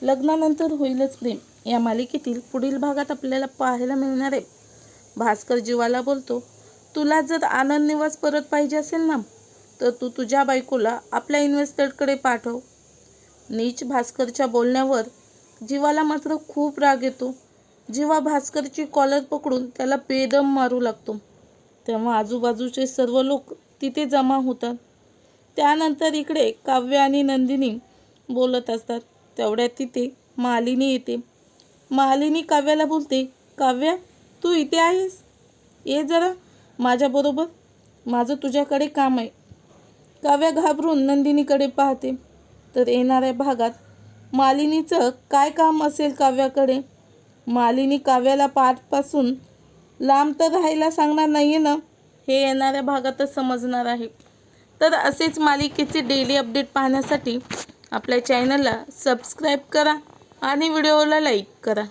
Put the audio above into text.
लग्नानंतर होईलच प्रेम या मालिकेतील पुढील भागात आपल्याला पाहायला मिळणार आहे। भास्कर जीवाला बोलतो, तुला जर आनंद निवास परत पाहिजे असेल ना, तर तू तुझ्या बायकोला आपल्या इन्व्हेस्टरकडे पाठव। नीच भास्करच्या बोलण्यावर जीवाला मात्र खूप राग येतो। जीवा भास्करची कॉलर पकडून त्याला बेदम मारू लागतो। तेव्हा आजूबाजूचे सर्व लोक तिथे जमा होतात। त्यानंतर इकडे काव्य आणि नंदिनी बोलत असतात। तेवढ्यात तिथे मालिनी येते। मालिनी काव्याला बोलते, काव्या तू इथे आहेस, ये जरा माझ्याबरोबर, माझं तुझ्याकडे काम आहे। काव्या घाबरून नंदिनीकडे पाहते। तर येणाऱ्या भागात मालिनीचं काय काम असेल काव्याकडे? मालिनी काव्याला पाठपासून लांब तर राहायला सांगणार नाहीये ना, हे येणाऱ्या भागातच समजणार आहे। तर असेच मालिकेचे डेली अपडेट पाहण्यासाठी आपल्या चॅनलला सबस्क्राईब करा आणि व्हिडिओला लाईक करा।